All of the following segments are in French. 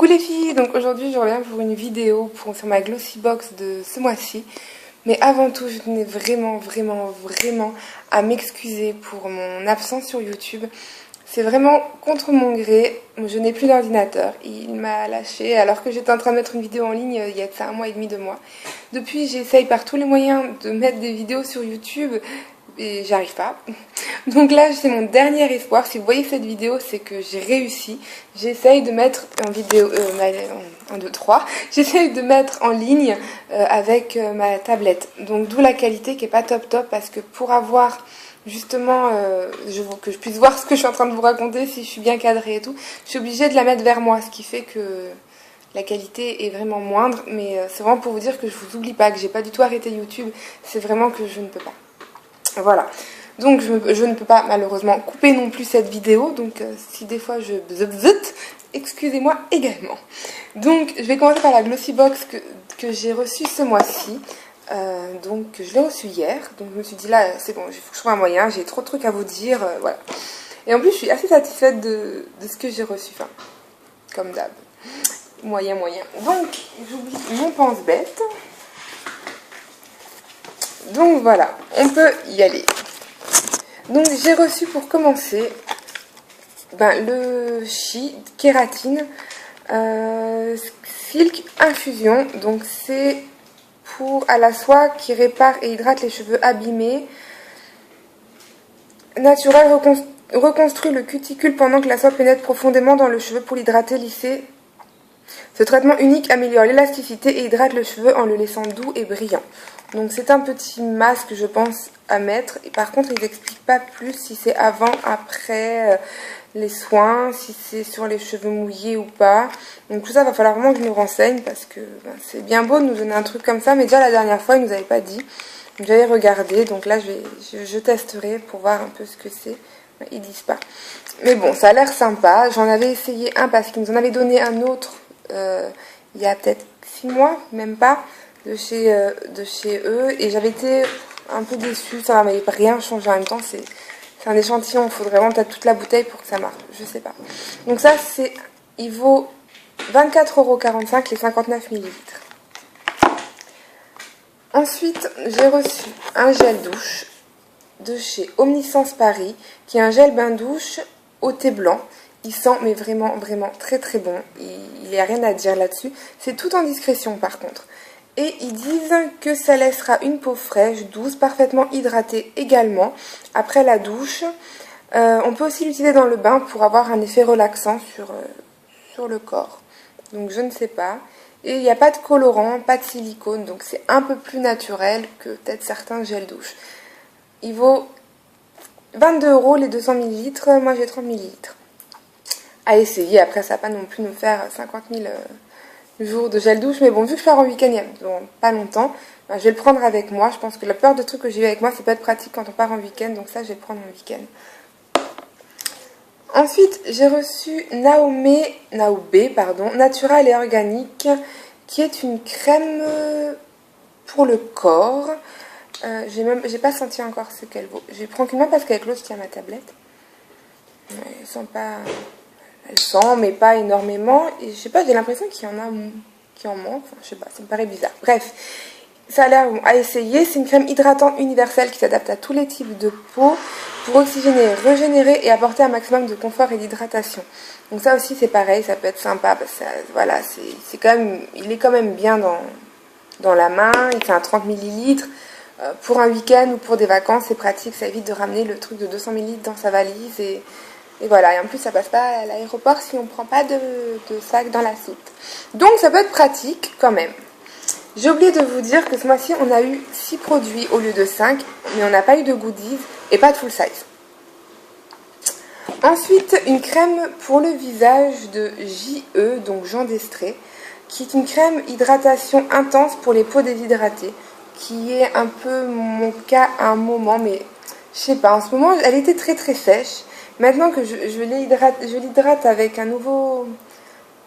Coucou les filles, donc aujourd'hui je reviens pour une vidéo sur ma Glossy Box de ce mois-ci. Mais avant tout, je tenais vraiment à m'excuser pour mon absence sur YouTube. C'est vraiment contre mon gré, je n'ai plus d'ordinateur. Il m'a lâché alors que j'étais en train de mettre une vidéo en ligne il y a de ça 1 mois et demi, 2 mois. Depuis, j'essaye par tous les moyens de mettre des vidéos sur YouTube et j'arrive pas. Donc là, c'est mon dernier espoir. Si vous voyez cette vidéo, c'est que j'ai réussi. J'essaye de mettre en vidéo, 1, 2, 3, j'essaye de mettre en ligne avec ma tablette. Donc d'où la qualité qui est pas top parce que pour avoir justement que je puisse voir ce que je suis en train de vous raconter, si je suis bien cadrée et tout, je suis obligée de la mettre vers moi, ce qui fait que la qualité est vraiment moindre. Mais c'est vraiment pour vous dire que je vous oublie pas, que j'ai pas du tout arrêté YouTube. C'est vraiment que je ne peux pas. Voilà. Donc je ne peux pas malheureusement couper non plus cette vidéo, donc si des fois je bzz, excusez-moi également. Donc je vais commencer par la Glossy Box que j'ai reçue ce mois-ci. Donc je l'ai reçue hier, donc je me suis dit là c'est bon, il faut que je trouve un moyen, j'ai trop de trucs à vous dire, voilà. Et en plus je suis assez satisfaite de ce que j'ai reçu, enfin, comme d'hab, moyen. Donc j'oublie mon pense-bête. Donc voilà, on peut y aller. Donc j'ai reçu pour commencer le Chi Kératine Silk Infusion. Donc c'est à la soie qui répare et hydrate les cheveux abîmés. Naturel reconstruit le cuticule pendant que la soie pénètre profondément dans le cheveu pour l'hydrater, lisser. Ce traitement unique améliore l'élasticité et hydrate le cheveu en le laissant doux et brillant. Donc c'est un petit masque, je pense, à mettre. Et par contre, ils n'expliquent pas plus si c'est avant, après les soins, si c'est sur les cheveux mouillés ou pas. Donc tout ça, va falloir vraiment que je me renseigne parce que c'est bien beau de nous donner un truc comme ça. Mais déjà la dernière fois, ils nous avaient pas dit. Donc j'avais regardé. Donc là, je testerai pour voir un peu ce que c'est. Ils disent pas. Mais bon, ça a l'air sympa. J'en avais essayé un parce qu'ils nous en avaient donné un autre il y a peut-être 6 mois, même pas. De chez eux, et j'avais été un peu déçue, ça n'avait rien changé en même temps, c'est un échantillon, il faudrait vraiment peut-être toute la bouteille pour que ça marche, je sais pas. Donc ça, il vaut 24,45 € les 59 ml. Ensuite, j'ai reçu un gel douche de chez Omniscience Paris, qui est un gel bain douche au thé blanc. Il sent mais vraiment très bon, il n'y a rien à dire là-dessus, c'est tout en discrétion par contre. Et ils disent que ça laissera une peau fraîche, douce, parfaitement hydratée également après la douche. On peut aussi l'utiliser dans le bain pour avoir un effet relaxant sur le corps. Donc je ne sais pas. Et il n'y a pas de colorant, pas de silicone, donc c'est un peu plus naturel que peut-être certains gels douche. Il vaut 22 € les 200 ml, moi j'ai 30 ml. À essayer, après ça va pas non plus nous faire 50 000... jours de gel douche, mais bon, vu que je pars en week-end il y a pas longtemps, je vais le prendre avec moi. Je pense que la plupart des trucs que j'ai eu avec moi, c'est pas être pratique quand on part en week-end, donc ça je vais le prendre en week-end. Ensuite, j'ai reçu Naobé, naturel et organique, qui est une crème pour le corps. J'ai pas senti encore ce qu'elle vaut. Je vais prendre qu'une main parce qu'avec l'autre je tiens ma tablette. Elle sent pas. Elle sent, mais pas énormément. Et je sais pas, j'ai l'impression qu'il y en a qui en manquent. Enfin, je sais pas, ça me paraît bizarre. Bref, ça a l'air à essayer. C'est une crème hydratante universelle qui s'adapte à tous les types de peau pour oxygéner, régénérer et apporter un maximum de confort et d'hydratation. Donc ça aussi, c'est pareil, ça peut être sympa. Parce que voilà, il est quand même bien dans la main. Il fait un 30 ml. Pour un week-end ou pour des vacances, c'est pratique. Ça évite de ramener le truc de 200 ml dans sa valise et voilà, et en plus ça passe pas à l'aéroport si on ne prend pas de sac dans la soute. Donc ça peut être pratique quand même. J'ai oublié de vous dire que ce mois-ci on a eu 6 produits au lieu de 5, mais on n'a pas eu de goodies et pas de full size. Ensuite, une crème pour le visage de JE, donc Jean d'Estrée, qui est une crème hydratation intense pour les peaux déshydratées, qui est un peu mon cas à un moment, mais je sais pas, en ce moment elle était très sèche. Maintenant que je l'hydrate avec une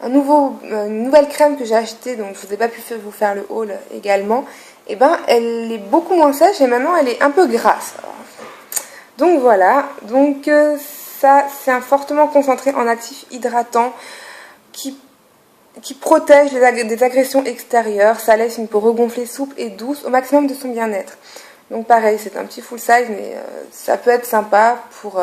nouvelle crème que j'ai achetée, donc je vous ai pas pu vous faire le haul également, et elle est beaucoup moins sèche et maintenant elle est un peu grasse. Donc voilà, ça c'est un fortement concentré en actif hydratant qui qui protège des agressions extérieures. Ça laisse une peau regonflée, souple et douce au maximum de son bien-être. Donc pareil, c'est un petit full size, mais ça peut être sympa pour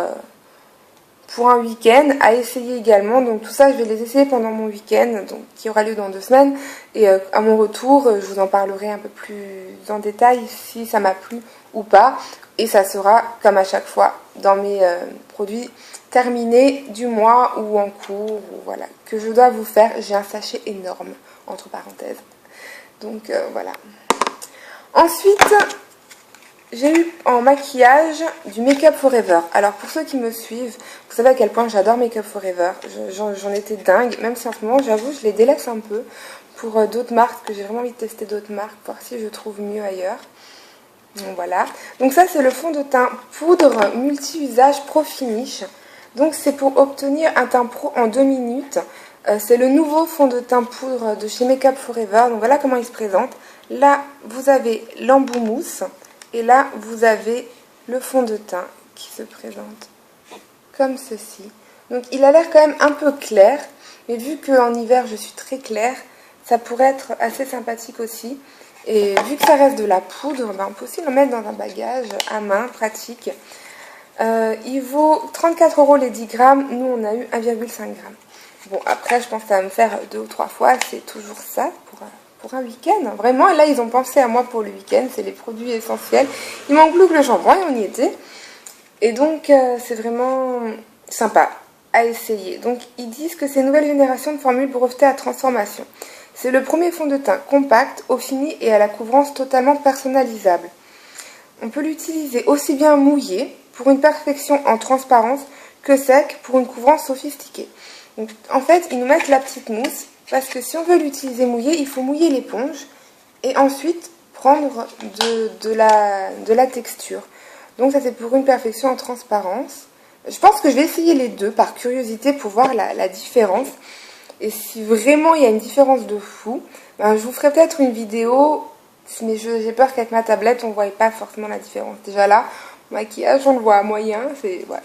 un week-end, à essayer également. Donc tout ça, je vais les essayer pendant mon week-end, donc qui aura lieu dans 2 semaines. Et à mon retour, je vous en parlerai un peu plus en détail si ça m'a plu ou pas. Et ça sera, comme à chaque fois, dans mes produits terminés du mois ou en cours, ou voilà, que je dois vous faire. J'ai un sachet énorme, entre parenthèses. Donc voilà. Ensuite, j'ai eu en maquillage du Make Up Forever. Alors pour ceux qui me suivent, vous savez à quel point j'adore Make Up Forever. J'en étais dingue, même si en ce moment, j'avoue, je les délaisse un peu pour d'autres marques, que j'ai vraiment envie de tester d'autres marques, voir si je trouve mieux ailleurs. Donc voilà. Donc ça, c'est le fond de teint poudre multi-usage Pro Finish. Donc c'est pour obtenir un teint pro en 2 minutes. C'est le nouveau fond de teint poudre de chez Make Up Forever. Donc voilà comment il se présente. Là, vous avez l'embout mousse. Et là, vous avez le fond de teint qui se présente comme ceci. Donc, il a l'air quand même un peu clair. Mais vu qu'en hiver, je suis très claire, ça pourrait être assez sympathique aussi. Et vu que ça reste de la poudre, ben, on peut aussi le mettre dans un bagage à main, pratique. Il vaut 34 € les 10 grammes. Nous, on a eu 1,5 g. Bon, après, je pense que ça va me faire 2 ou 3 fois. C'est toujours ça pour un week-end. Vraiment, là, ils ont pensé à moi pour le week-end. C'est les produits essentiels. Il manque plus que le shampoing et on y était. Et donc, c'est vraiment sympa à essayer. Donc, ils disent que c'est une nouvelle génération de formules brevetées à transformation. C'est le premier fond de teint compact, au fini et à la couvrance totalement personnalisable. On peut l'utiliser aussi bien mouillé, pour une perfection en transparence, que sec, pour une couvrance sophistiquée. Donc, en fait, ils nous mettent la petite mousse, parce que si on veut l'utiliser mouillé, il faut mouiller l'éponge, et ensuite prendre de la texture. Donc ça, c'est pour une perfection en transparence. Je pense que je vais essayer les deux, par curiosité, pour voir la différence. Et si vraiment il y a une différence de fou, ben, je vous ferai peut-être une vidéo, mais j'ai peur qu'avec ma tablette, on ne voit pas forcément la différence. Déjà là, maquillage, on le voit à moyen, c'est... Ouais.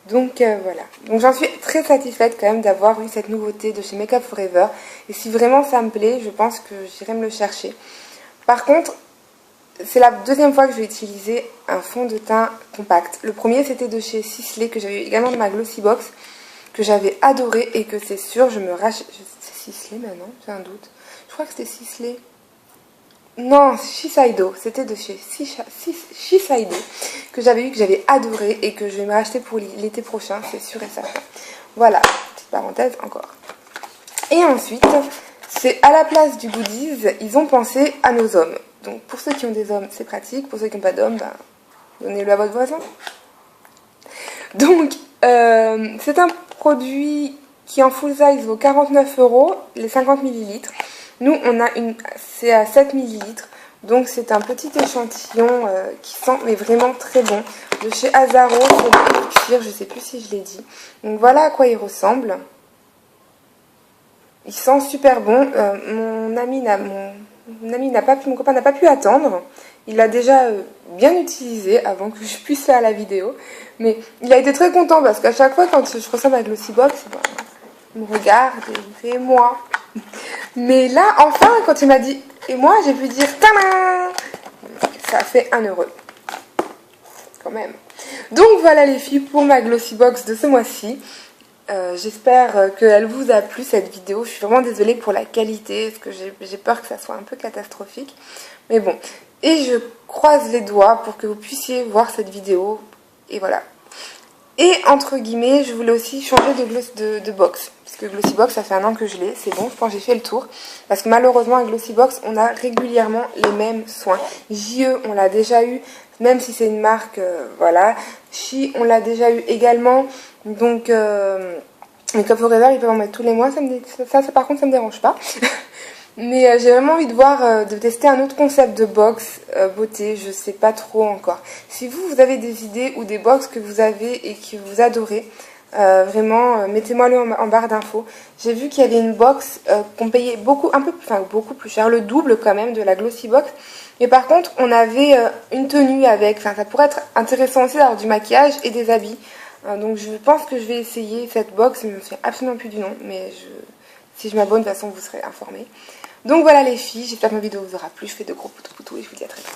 Donc voilà. Donc j'en suis très satisfaite quand même d'avoir eu cette nouveauté de chez Make Up Forever. Et si vraiment ça me plaît, je pense que j'irai me le chercher. Par contre, c'est la deuxième fois que je vais utiliser un fond de teint compact. Le premier, c'était de chez Sisley, que j'avais eu également dans ma Glossy Box, que j'avais adoré et que c'est sûr, je me rachète... C'est Sisley maintenant, j'ai un doute. Je crois que c'était Sisley. Non, Shiseido, c'était de chez Shiseido, que j'avais eu, que j'avais adoré et que je vais me racheter pour l'été prochain, c'est sûr et certain. Voilà, petite parenthèse encore. Et ensuite, c'est à la place du goodies, ils ont pensé à nos hommes. Donc pour ceux qui ont des hommes, c'est pratique, pour ceux qui n'ont pas d'hommes, ben, donnez-le à votre voisin. Donc, c'est un produit qui en full size vaut 49 €, les 50 ml. Nous, c'est à 7 ml, donc c'est un petit échantillon qui sent mais vraiment très bon. De chez Azaro, c'est le Elixir, je ne sais plus si je l'ai dit. Donc voilà à quoi il ressemble. Il sent super bon. Mon copain n'a pas pu attendre. Il l'a déjà bien utilisé avant que je puisse faire la vidéo. Mais il a été très content parce qu'à chaque fois quand je ressemble à Glossy Box, il me regarde et il me fait « moi ». Mais là, enfin, quand il m'a dit « et moi », j'ai pu dire « tadam !» Ça a fait 1 €. Quand même. Donc voilà les filles pour ma Glossy Box de ce mois-ci. J'espère qu'elle vous a plu cette vidéo. Je suis vraiment désolée pour la qualité, parce que j'ai peur que ça soit un peu catastrophique. Mais bon. Et je croise les doigts pour que vous puissiez voir cette vidéo. Et voilà. Et entre guillemets, je voulais aussi changer de box. Parce que Glossy Box, ça fait 1 an que je l'ai. C'est bon, je pense que j'ai fait le tour. Parce que malheureusement, à Glossy Box, on a régulièrement les mêmes soins. JE, on l'a déjà eu. Même si c'est une marque, voilà. Chi, on l'a déjà eu également. Donc, Make Up Forever, ils peuvent en mettre tous les mois. Ça par contre, ça me dérange pas. Mais j'ai vraiment envie de voir, de tester un autre concept de box beauté. Je sais pas trop encore. Si vous avez des idées ou des box que vous avez et que vous adorez, vraiment, mettez-moi le en barre d'infos. J'ai vu qu'il y avait une box qu'on payait beaucoup plus cher, le double quand même de la Glossy Box. Mais par contre, on avait une tenue avec. Enfin, ça pourrait être intéressant aussi d'avoir du maquillage et des habits. Donc je pense que je vais essayer cette box. Je ne me souviens absolument plus du nom, mais Si je m'abonne, de toute façon, vous serez informés. Donc voilà les filles, j'espère que ma vidéo vous aura plu. Je fais de gros poutous et je vous dis à très bientôt.